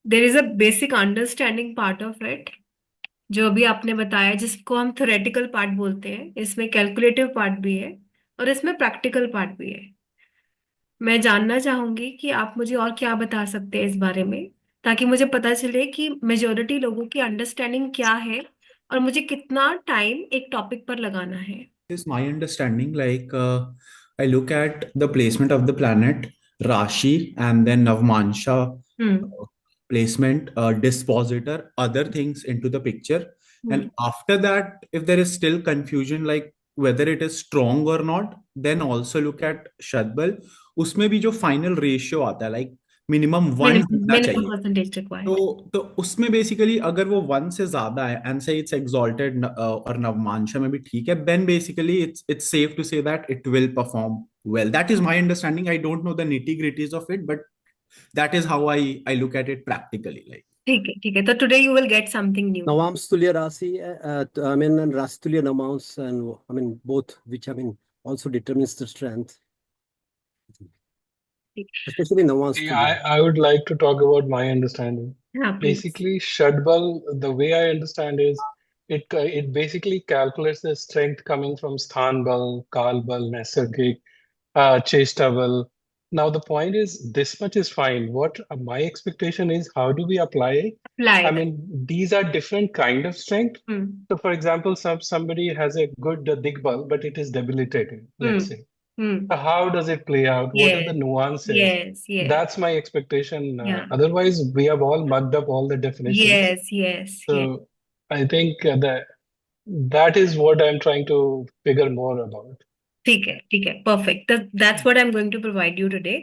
There is a basic understanding part of it, जो अभी आपने बताया, जिसको हम थ्योरेटिकल पार्ट बोलते हैं। इसमें कैलकुलेटिव पार्ट भी है और इसमें प्रैक्टिकल पार्ट भी है। मैं जानना चाहूंगी कि आप मुझे और क्या बता सकते हैं इस बारे में, ताकि मुझे पता चले कि मेजोरिटी लोगों की अंडरस्टैंडिंग क्या है और मुझे कितना टाइम एक टॉपिक पर लगाना है। Is my understanding like I look at the placement of the planet Rashi and then Navmansha hmm. placement, dispositor, other things into the picture. Hmm. And after that, if there is still confusion like whether it is strong or not, then also look at Shadbal. उसमें भी जो final ratio आता है like minimum one minimum होना minimum चाहिए। Percentage तो required. तो उसमें बेसिकली अगर वो वन से ज्यादा है एंड से इट्स एक्सॉल्टेड और नवमांशा में भी ठीक है, then basically it's safe to say that it will perform well. That is my understanding. I don't know the nitty gritties of it, but that is how I look at it practically. Like, ठीक है, ठीक है, तो today you will get something new. Nawams Tulya Rasi, and Ras Tulya Nawams, and I mean, both, which I mean, also determines the strength, especially Nawams Yeah, Tulya. I would like to talk about my understanding. हाँ please. Basically, Shadbal, the way I understand is it basically calculates the strength coming from Sthan Bal, Kal Bal, Naisargik, Cheshta Bal. Now the point is this much is fine. What my expectation is, how do we apply it? I applied. mean, these are different kind of strength. Hmm. So, for example, somebody has a good Digbal, but it is debilitating, let's hmm. say. Hmm. How does it play out? What are the yes. nuances? Yes. Yes. That's my expectation. या। Otherwise, we have all mugged up all the definitions. Yes. Yes. Yes. So I think that is what I'm trying to figure more about. ठीक है, ठीक है, perfect. That's what I am going to provide you today.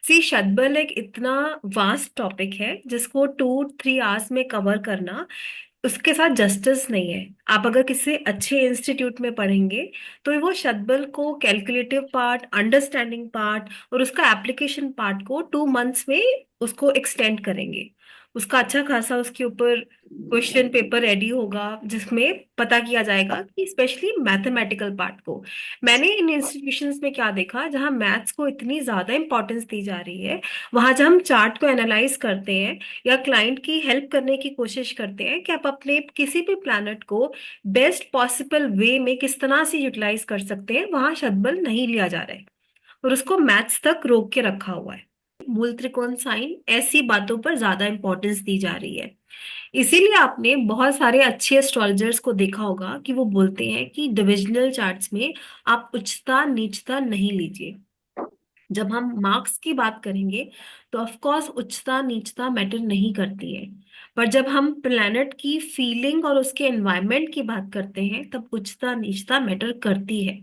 See, शतबल एक इतना vast topic है जिसको 2-3 hours में कवर करना उसके साथ जस्टिस नहीं है। आप अगर किसी अच्छे इंस्टीट्यूट में पढ़ेंगे तो वो शतबल को, कैलकुलेटिव पार्ट, अंडरस्टैंडिंग पार्ट और उसका एप्लीकेशन पार्ट को 2 मंथ्स में उसको एक्सटेंड करेंगे। उसका अच्छा खासा उसके ऊपर क्वेश्चन पेपर रेडी होगा, जिसमें पता किया जाएगा कि स्पेशली मैथमेटिकल पार्ट को। मैंने इन इंस्टीट्यूशंस में क्या देखा, जहां मैथ्स को इतनी ज्यादा इंपॉर्टेंस दी जा रही है, वहां जब हम चार्ट को एनालाइज करते हैं या क्लाइंट की हेल्प करने की कोशिश करते हैं कि आप अपने किसी भी प्लैनेट को बेस्ट पॉसिबल वे में किस तरह से यूटिलाइज कर सकते हैं, वहां शतबल नहीं लिया जा रहा है और उसको मैथ्स तक रोक के रखा हुआ है। मूल त्रिकोण, साइन, ऐसी बातों पर ज्यादा इंपॉर्टेंस दी जा रही है। इसीलिए आपने बहुत सारे अच्छे एस्ट्रोलॉजर्स को देखा होगा कि वो बोलते हैं कि डिविजनल चार्ट्स में आप उच्चता नीचता नहीं लीजिए। जब हम मार्क्स की बात करेंगे तो ऑफ कोर्स उच्चता नीचता मैटर नहीं करती है, पर जब हम प्लैनेट की फीलिंग और उसके एनवायरनमेंट की बात करते हैं तब उच्चता नीचता मैटर करती है।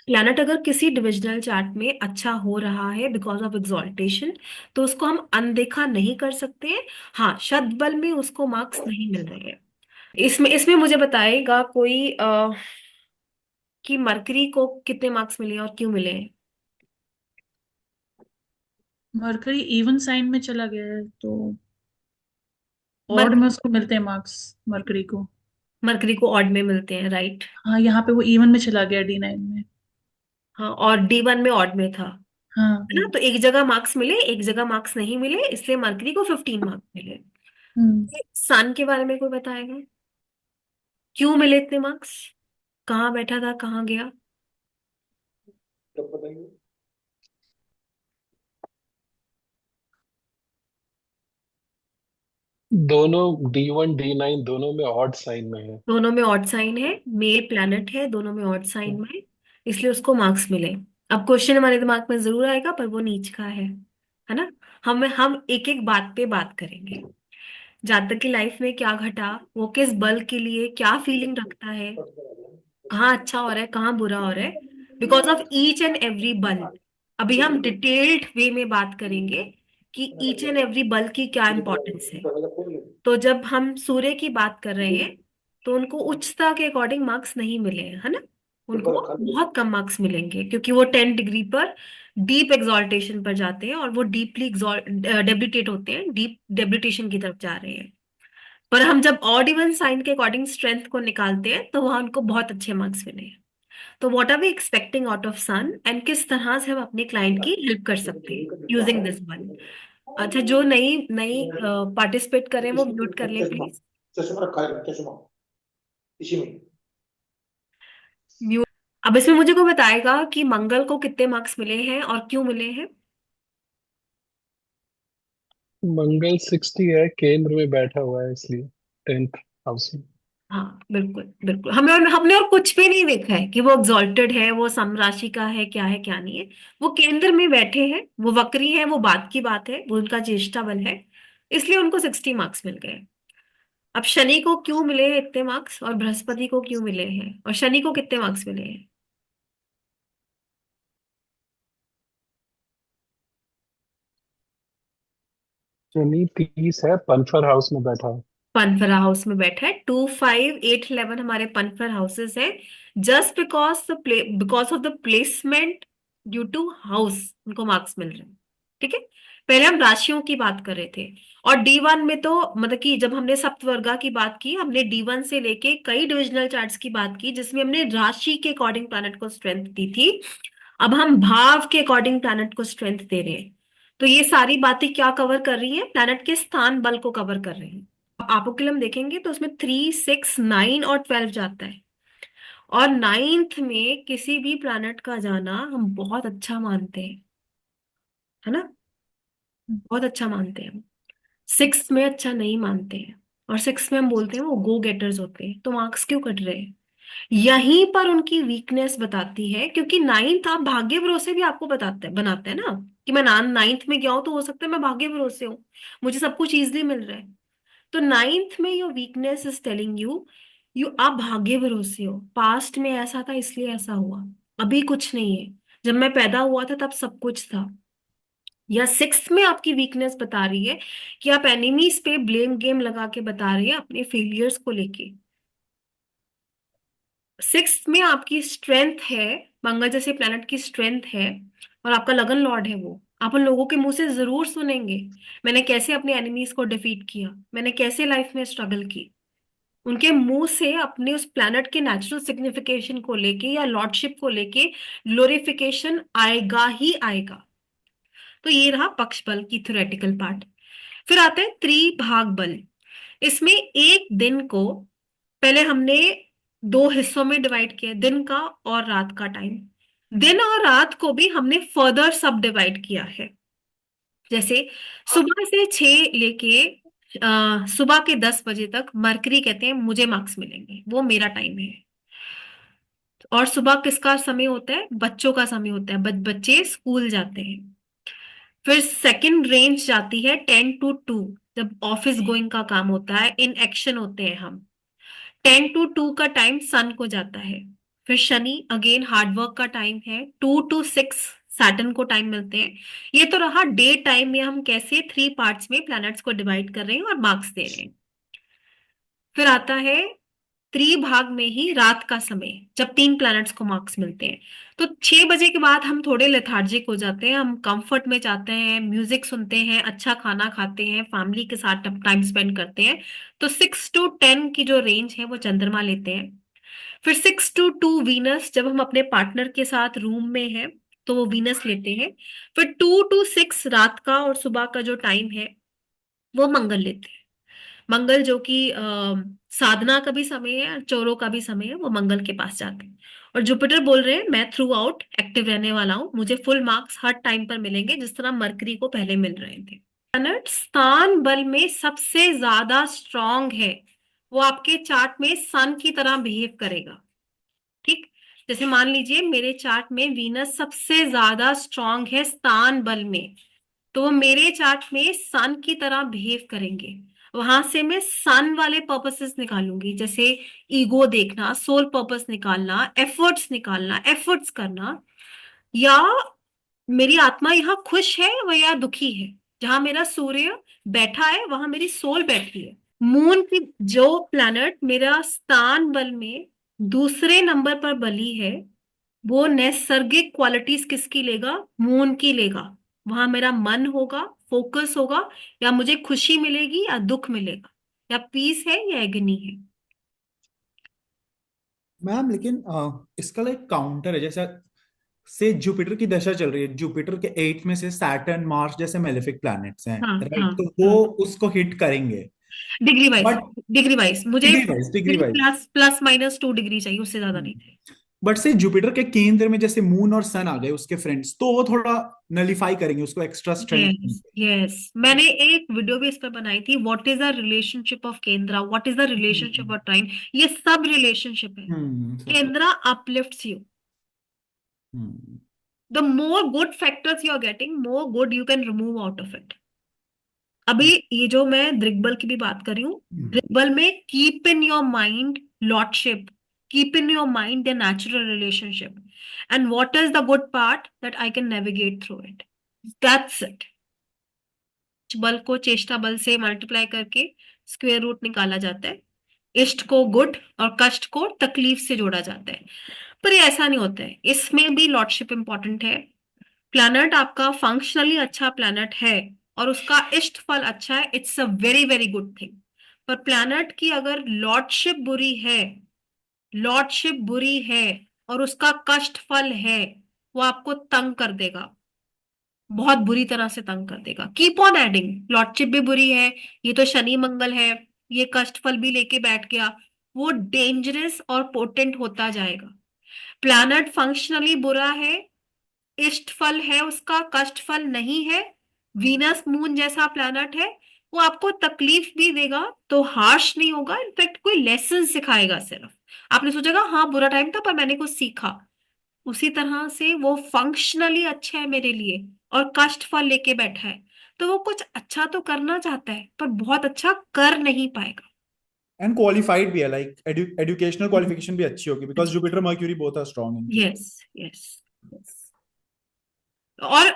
प्लैनेट अगर किसी डिविजनल चार्ट में अच्छा हो रहा है बिकॉज ऑफ एग्जॉल्टेशन, तो उसको हम अनदेखा नहीं कर सकते हैं। हाँ, शतबल में उसको मार्क्स नहीं मिल रहे हैं। इसमें इसमें मुझे बताएगा कोई कि मरकरी को कितने मार्क्स मिले और क्यों मिले हैं। मरकरी इवन साइन में चला गया है तो ऑड मर, में उसको मिलते हैं मार्क्स मरकरी को। मरकरी को ऑड में मिलते हैं, राइट। हाँ, यहाँ पे वो इवन में चला गया D9 में। हाँ, और D1 में ऑड में था, हाँ। है ना। तो एक जगह मार्क्स मिले, एक जगह मार्क्स नहीं मिले, इसलिए मरकरी को 15 मार्क्स मिले। हम्म। सन के बारे में कोई बताएगा, क्यों मिले इतने मार्क्स? कहाँ बैठा था, कहाँ गया? दोनों D1 D9 दोनों में ऑड साइन में है। दोनों में ऑड साइन है, मेल प्लैनेट है, दोनों में ऑड साइन में, इसलिए उसको मार्क्स मिले। अब क्वेश्चन हमारे दिमाग में जरूर आएगा, पर वो नीच का है ना। हम एक एक बात पे बात करेंगे। जातक की लाइफ में क्या घटा, वो किस बल के लिए क्या फीलिंग रखता है, कहाँ अच्छा हो रहा है, कहाँ बुरा हो रहा है, because of each and every बल। अभी हम डिटेल्ड वे में बात करेंगे कि ईच एंड एवरी बल की क्या इंपॉर्टेंस है। तो जब हम सूर्य की बात कर रहे हैं तो उनको उच्चता के अकॉर्डिंग मार्क्स नहीं मिले हैं, है ना। उनको बहुत कम मार्क्स मिलेंगे क्योंकि वो 10 डिग्री पर डीप एग्जॉल्टेशन पर जाते हैं और वो डीपली डेबिलिटेट होते हैं, डीप डेबिलिटेशन की तरफ जा रहे हैं। पर हम जब ऑड इवन साइन के अकॉर्डिंग स्ट्रेंथ को निकालते हैं तो वहां उनको बहुत अच्छे मार्क्स मिले हैं। तो what are we expecting out of sun, and किस तरह से हम अपने क्लाइंट की हेल्प कर सकते हैं यूजिंग दिस वन। अच्छा, जो नई नई पार्टिसिपेट करें वो म्यूट कर लें प्लीज। म्यूट। अब इसमें मुझे को बताएगा कि मंगल को कितने मार्क्स मिले हैं और क्यों मिले हैं। मंगल 60 है, केंद्र में बैठा हुआ है इसलिए 10th हाउस में। हाँ बिल्कुल बिल्कुल, हमने और कुछ भी नहीं देखा है कि वो एग्जॉल्टेड है, वो सम राशि का है, क्या है क्या नहीं है। वो केंद्र में बैठे हैं, वो वक्री है, वो बात की बात है, वो उनका ज्येष्ठा बल है, इसलिए उनको 60 मार्क्स मिल गए। अब शनि को क्यों मिले हैं इतने मार्क्स और बृहस्पति को क्यों मिले हैं और शनि को कितने मार्क्स मिले हैं। शनि 30 है, पल्फर हाउस में बैठा है। पनफरा हाउस में बैठा है, 2, 5, 8, 11 हमारे पनफर हाउसेस हैं। Just because of the placement due to house उनको मार्क्स मिल रहे हैं। ठीक है, पहले हम राशियों की बात कर रहे थे। और D1 में तो मतलब कि जब हमने सप्तवर्गा की बात की, हमने D1 से लेके कई डिविजनल चार्ट्स की बात की जिसमें हमने राशि के अकॉर्डिंग प्लैनेट को स्ट्रेंथ दी थी। अब हम भाव के अकॉर्डिंग प्लैनेट को स्ट्रेंथ दे रहे हैं। तो ये सारी बातें क्या कवर कर रही हैं, प्लैनेट के स्थान बल को कवर कर रही हैं। अपोक्लिम देखेंगे तो उसमें 3, 6, 9 और 12 जाता है। और नाइन्थ में किसी भी प्लैनेट का जाना हम बहुत अच्छा मानते हैं, है ना, बहुत अच्छा मानते हैं। सिक्स में अच्छा नहीं मानते हैं, और सिक्स में हम बोलते हैं वो गो गेटर्स होते हैं, तो मार्क्स क्यों कट रहे हैं। यहीं पर उनकी वीकनेस बताती है, क्योंकि नाइन्थ आप भाग्य भरोसे भी आपको बताते हैं बनाते हैं ना, कि मैं नाइन्थ में गया हूं तो हो सकता है मैं भाग्य भरोसे हूँ, मुझे सब कुछ इजली मिल रहा है। तो नाइन्थ में your weakness is telling you, आप भाग्य भरोसे हो, पास्ट में ऐसा था इसलिए ऐसा हुआ, अभी कुछ नहीं है, जब मैं पैदा हुआ था तब सब कुछ था। या सिक्स में आपकी वीकनेस बता रही है कि आप एनिमीज पे ब्लेम गेम लगा के बता रहे हैं अपने फेलियर्स को लेके। सिक्स में आपकी स्ट्रेंथ है, मंगल जैसे प्लेनेट की स्ट्रेंथ है, और आपका लगन लॉर्ड है वो, आप उन लोगों के मुंह से जरूर सुनेंगे, मैंने कैसे अपने एनिमीज को डिफीट किया, मैंने कैसे लाइफ में स्ट्रगल की। उनके मुंह से अपने उस प्लैनेट के नेचुरल सिग्निफिकेशन को लेके या लॉर्डशिप को लेके ग्लोरिफिकेशन आएगा ही आएगा। तो ये रहा पक्ष बल की थ्योरेटिकल पार्ट। फिर आता है त्रिभाग बल। इसमें एक दिन को पहले हमने दो हिस्सों में डिवाइड किया, दिन का और रात का टाइम। दिन और रात को भी हमने फर्दर सब डिवाइड किया है। जैसे सुबह से 6 लेके सुबह के 10 बजे तक मरकरी कहते हैं मुझे मार्क्स मिलेंगे, वो मेरा टाइम है। और सुबह किसका समय होता है, बच्चों का समय होता है, बच्चे स्कूल जाते हैं। फिर सेकंड रेंज जाती है 10 to 2, जब ऑफिस गोइंग का काम होता है, इन एक्शन होते हैं हम। 10 to 2 का टाइम सन को जाता है। फिर शनि अगेन हार्डवर्क का टाइम है, 2 to 6 सैटर्न को टाइम मिलते हैं। ये तो रहा डे टाइम में हम कैसे 3 पार्ट्स में प्लैनेट्स को डिवाइड कर रहे हैं और मार्क्स दे रहे हैं। फिर आता है त्रिभाग में ही रात का समय, जब 3 प्लैनेट्स को मार्क्स मिलते हैं। तो 6 बजे के बाद हम थोड़े लेथार्जिक हो जाते हैं, हम कंफर्ट में जाते हैं, म्यूजिक सुनते हैं, अच्छा खाना खाते हैं, फैमिली के साथ टाइम स्पेंड करते हैं। तो 6 to 10 की जो रेंज है वो चंद्रमा लेते हैं। फिर 6 to 2 वीनस, जब हम अपने पार्टनर के साथ रूम में हैं तो वो वीनस लेते हैं। फिर 2 to 6 रात का और सुबह का जो टाइम है वो मंगल लेते हैं। मंगल जो कि साधना का भी समय है, चोरों का भी समय है, वो मंगल के पास जाते हैं। और जुपिटर बोल रहे हैं मैं थ्रू आउट एक्टिव रहने वाला हूँ, मुझे फुल मार्क्स हर टाइम पर मिलेंगे जिस तरह मरकरी को पहले मिल रहे थे। प्लैनेट स्थान बल में सबसे ज्यादा स्ट्रांग है, वो आपके चार्ट में सन की तरह बिहेव करेगा। ठीक, जैसे मान लीजिए मेरे चार्ट में वीनस सबसे ज्यादा स्ट्रांग है स्थान बल में, तो वो मेरे चार्ट में सन की तरह बिहेव करेंगे। वहां से मैं सन वाले पर्पसेस निकालूंगी, जैसे ईगो देखना, सोल पर्पस निकालना, एफर्ट्स करना, या मेरी आत्मा यहाँ खुश है व या दुखी है। जहां मेरा सूर्य बैठा है वहां मेरी सोल बैठी है। मून की जो प्लैनेट मेरा स्थान बल में दूसरे नंबर पर बली है, वो नैसर्गिक क्वालिटीज किसकी लेगा, मून की लेगा। वहां मेरा मन होगा, फोकस होगा, या मुझे खुशी मिलेगी या दुख मिलेगा, या पीस है या एग्नी है। मैम लेकिन इसका लाइक काउंटर है, जैसे से जुपिटर की दशा चल रही है, जुपिटर के 8th में से सैटर्न मार्स जैसे मेलेफिक प्लैनेट्स हैं, हाँ हाँ राइट, तो वो उसको हिट करेंगे। Degree wise, but degree wise मुझे degree wise, plus plus minus 2 degree चाहिए, उससे ज्यादा नहीं चाहिए। बट से जुपिटर के केंद्र में जैसे मून और सन आ गए उसके फ्रेंड्स, तो वो थोड़ा नलिफाई करेंगे, उसको एक्स्ट्रा स्ट्रेंथ यस देंगे। यस, मैंने एक वीडियो भी इस पर बनाई थी, what is the relationship of kendra, what is the relationship hmm of trine. ये सब रिलेशनशिप है। सब। Kendra uplifts you, hmm the more good factors you are getting, more good you can remove out of it. अभी ये जो मैं दृग्बल की भी बात कर रही हूँ, दृग्बल में keep in your mind lordship, keep in your mind the natural relationship, and what is the good part that I can navigate through it, that's it. बल को चेष्टा बल से मल्टीप्लाई करके स्क्वायर रूट निकाला जाता है, इष्ट को गुड और कष्ट को तकलीफ से जोड़ा जाता है। पर ये ऐसा नहीं होता है, इसमें भी लॉर्डशिप इंपॉर्टेंट है। प्लैनेट आपका फंक्शनली अच्छा प्लैनेट है और उसका इष्ट फल अच्छा है, it's a very very good thing. पर प्लैनेट की अगर लॉर्डशिप बुरी है, लॉर्डशिप बुरी है और उसका कष्ट फल है, वो आपको तंग कर देगा, बहुत बुरी तरह से तंग कर देगा। कीप ऑन एडिंग, लॉर्डशिप भी बुरी है, ये तो शनि मंगल है, ये कष्ट फल भी लेके बैठ गया, वो डेंजरस और पोटेंट होता जाएगा। प्लैनेट फंक्शनली बुरा है, इष्ट फल है उसका, कष्ट फल नहीं है, वीनस मून जैसा प्लैनेट है, वो आपको तकलीफ भी देगा तो हार्श नहीं होगा, इनफैक्ट कोई लेसन सिखाएगा सिर्फ। आपने सोचेगा हाँ बुरा टाइम था पर मैंने कुछ सीखा, उसी तरह से वो फंक्शनली अच्छा है मेरे लिए और कष्ट फल लेके बैठा है, तो वो कुछ अच्छा तो करना चाहता है पर बहुत अच्छा कर नहीं पाएगा। एंड क्वालिफाइड भी है, लाइक एजुकेशनल क्वालिफिकेशन भी अच्छी होगी, because Jupiter Mercury both are strong in case. Yes yes. और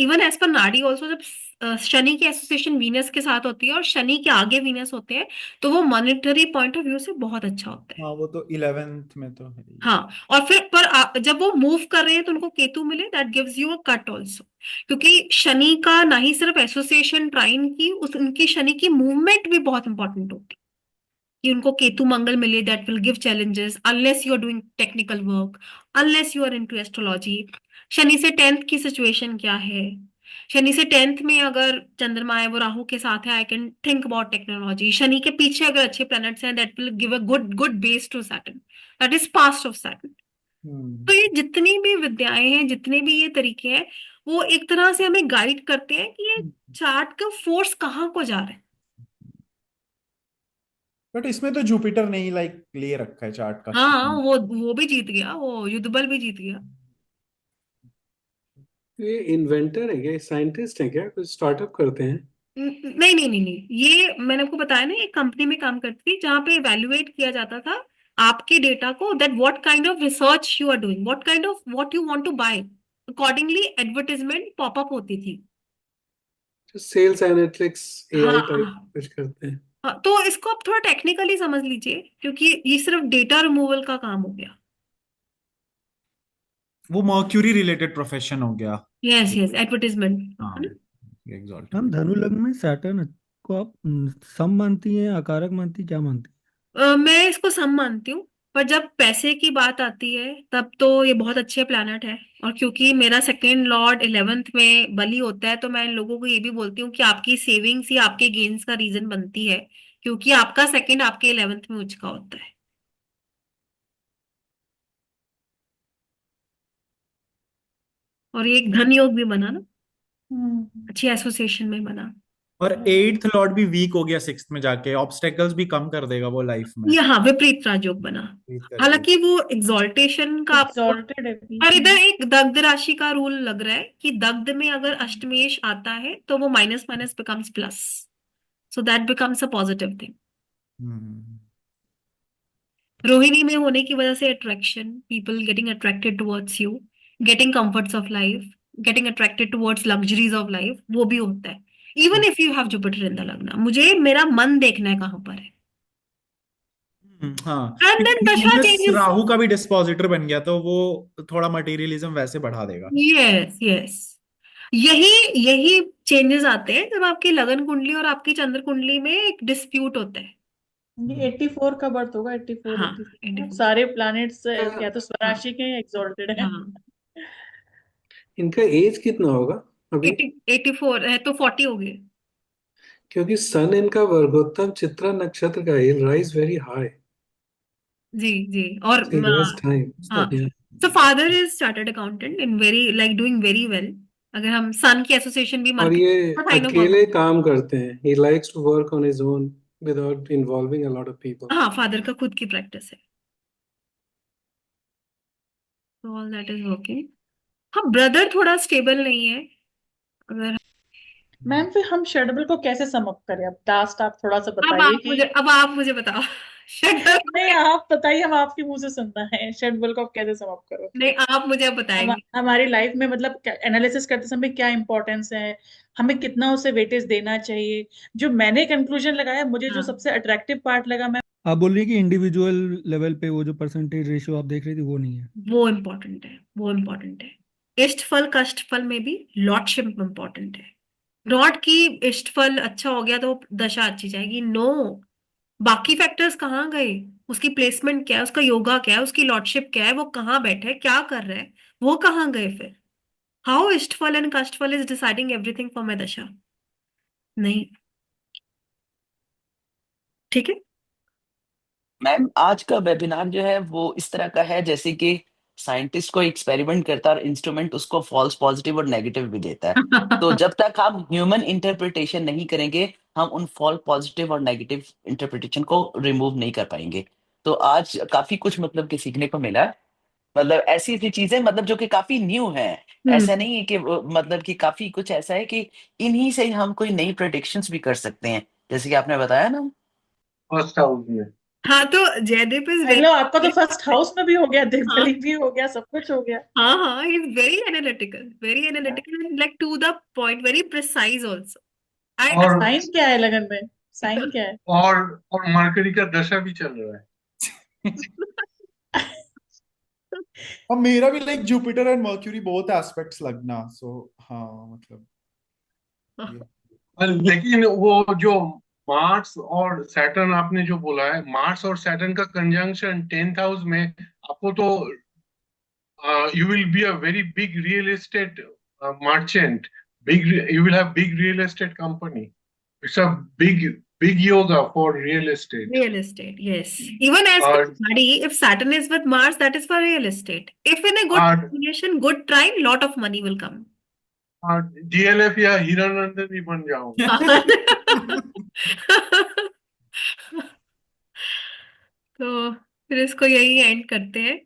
even as per nadi also, जब शनि की एसोसिएशन वीनस के साथ होती है और शनि के आगे वीनस होते हैं, तो वो मॉनेटरी पॉइंट ऑफ व्यू से बहुत अच्छा होता है। हाँ वो तो 11th में तो है ही। हाँ, और फिर पर जब वो मूव कर रहे हैं तो उनको केतु मिले, that gives you a cut also, क्योंकि शनि का ना ही सिर्फ एसोसिएशन ट्राइन की, उस उनकी शनि की मूवमेंट भी बहुत इंपॉर्टेंट होती है, कि उनको केतु मंगल मिले, that will give challenges unless you are doing technical work, unless you are into astrology. Shani से 10th की सिचुएशन क्या है, शनि से 10th में अगर चंद्रमा है वो राहु के साथ है, I can think about technology. Shani के पीछे अगर अच्छे प्लैनेट्स हैं, that will give a good good base to Saturn, that is past of Saturn. Hmm तो ये जितनी भी विद्याएं हैं, जितने भी ये तरीके हैं, वो एक तरह से हमें गाइड करते हैं कि ये चार्ट का फोर्स कहाँ को जा रहा है। बट इसमें तो जुपिटर ने ही लाइक ले रखा है चार्ट का हाँ, king। वो भी जीत गया, वो युद्ध बल भी जीत गया। ये इन्वेंटर है क्या, साइंटिस्ट है क्या, कुछ स्टार्टअप करते हैं? नहीं नहीं नहीं नहीं, ये मैंने आपको बताया ना, एक कंपनी में काम करती थी जहां पे इवेल्युएट किया जाता था आपके डेटा को, that what kind of research you are doing, what kind of what you want to buy, accordingly advertisement pop up होती थी। सेल्स एनालिटिक्स हाँ एआई टाइप हाँ कुछ करते हैं? हाँ, तो इसको आप थोड़ा टेक्निकली समझ लीजिए, क्योंकि ये सिर्फ डेटा रिमूवल का काम हो गया। वो मर्क्यूरी रिलेटेड प्रोफेशन हो गया। यस यस, एडवर्टाइजमेंट है हाँ ना। एग्जॉल्टेड। मैम धनु लग्न में सैटर्न को आप सम मानती हैं, आकारक मानती हैं, क्या मानती मैं इसको सम मानती हूँ, पर जब पैसे की बात आती है तब तो ये बहुत अच्छे प्लैनेट है। और क्योंकि मेरा सेकेंड लॉर्ड 11th में बली होता है, तो मैं इन लोगों को ये भी बोलती हूँ कि आपकी सेविंग्स ही आपके गेन्स का रीजन बनती है, क्योंकि आपका सेकेंड आपके 11th में उच्च का होता है। और ये एक धन योग भी बना ना, अच्छी एसोसिएशन में बना। और 8th लॉर्ड भी वीक हो गया 6th में जाके, ऑब्स्टेकल्स भी कम कर देगा वो लाइफ में। ये हाँ, विपरीत राजयोग बना। Weak करके। हालांकि वो एग्जॉल्टेशन का आपको, एग्जॉल्टेड है भी। और इधर एक दग्ध राशि का रूल लग रहा है कि दग्ध में अगर अष्टमेश आता है तो वो minus minus becomes plus, so that becomes a positive thing. Hmm Rohini में होने की वजह से attraction, people getting attracted towards you, getting comforts of life, getting attracted towards luxuries of life, वो भी होता है। Even if you have Jupiter in the lagna, मुझे मेरा मन देखना है कहाँ पर है। हाँ, एंड देन क्योंकि दशा Venus चेंजेस। राहु का भी डिस्पोजिटर बन गया, तो वो थोड़ा मटेरियलिज्म वैसे बढ़ा देगा। यस यस, यही यही चेंजेस आते हैं जब आपकी लगन कुंडली और आपकी चंद्र कुंडली में एक डिस्प्यूट होता है। ये 84 का बर्थ होगा, 84 हाँ 86 84। सारे प्लैनेट्स या तो हाँ स्वराशि के एक्सॉल्टेड है। हाँ, इनका एज कितना होगा अभी? 84 है तो 40 हो गए। क्योंकि सन इनका वर्गोत्तम चित्रा नक्षत्र का है, राइज वेरी हाई, जी जी। और so he has time. हाँ, Yeah. So father is chartered accountant in very like doing very well. अगर हम सन की एसोसिएशन भी और मार्केट, ये बट आई नो अकेले काम करते हैं, he likes to work on his own without involving a lot of people. हाँ, फादर का खुद की प्रैक्टिस है, ऑल दैट इज वर्किंग। हाँ, ब्रदर थोड़ा स्टेबल नहीं है। अगर मैम फिर हम शेड्यूल को कैसे सम अप करें? अब लास्ट आप थोड़ा सा अब बताइए आप कि मुझे अब आप मुझे बताओ शेड्यूल। नहीं, आप बताइए, हम आपके मुंह से सुनना है, शेड्यूल को आप कैसे सम अप करोगे? नहीं, आप मुझे अब बताएंगे। हमारी लाइफ में मतलब एनालिसिस करते समय क्या इंपॉर्टेंस है, हमें कितना उसे वेटेज देना चाहिए। जो मैंने कंक्लूजन लगाया, मुझे जो हाँ, सबसे अट्रैक्टिव पार्ट लगा, मैं आप बोल रही है कि इंडिविजुअल लेवल पे वो जो परसेंटेज रेशियो आप देख रही थी वो नहीं है? वो इम्पोर्टेंट है, वो इम्पोर्टेंट है। इष्टफल कष्टफल में भी लॉर्डशिप इम्पोर्टेंट है। नॉट कि इष्टफल अच्छा हो गया तो दशा अच्छी जाएगी, नो। बाकी फैक्टर्स कहाँ गए? उसकी प्लेसमेंट क्या है, उसका योगा क्या है, उसकी लॉर्डशिप क्या है, वो कहाँ बैठे है, क्या कर रहा है, वो कहाँ गए फिर? How ishtaphala and kashtaphala is deciding everything for my dasha? नहीं। ठीक है। मैम आज का वेबिनार जो है वो इस तरह का है जैसे कि साइंटिस्ट को एक्सपेरिमेंट करता है और इंस्ट्रूमेंट उसको फॉल्स पॉजिटिव और नेगेटिव भी देता है। तो जब तक हम ह्यूमन इंटरप्रिटेशन नहीं करेंगे, हम उन फॉल्स पॉजिटिव और नेगेटिव इंटरप्रिटेशन को रिमूव नहीं कर पाएंगे। तो आज काफी कुछ मतलब कि सीखने को मिला है। मतलब ऐसी ऐसी चीजें मतलब जो कि काफी न्यू है। ऐसा हम्म। नहीं है कि मतलब कि काफी कुछ ऐसा है कि इन्हीं से ही हम कोई नई प्रेडिक्शंस भी कर सकते हैं, जैसे कि आपने बताया ना। फर्स्ट हाउस में। हाँ, तो जयदीप इज देख लो, आपका तो वेरी, फर्स्ट हाउस में भी हो गया, हाँ दिग्बलिक भी हो गया, सब कुछ हो गया। हाँ हाँ, he is very analytical and like to the point, very precise also. I और साइन क्या है लगन में? साइन क्या है? और और मरकरी का दशा भी चल रहा है। और मेरा भी like Jupiter and mercury both aspects लगना, सो हाँ मतलब ये। लेकिन वो जो मार्स और सैटर्न आपने जो बोला है, मार्स और सैटर्न का कंजंक्शन 10th हाउस में, आपको तो you will be a very big real estate merchant. You will have big real estate company. It's a big yoga for real estate. real estate, yes. Even as per Uh, study, if Saturn is with Mars, that is for real estate. If in a good uh, combination, good trine, lot of money will come. DLF या हीरानंदन ही बन जाऊंगा। तो फिर इसको यही and करते हैं।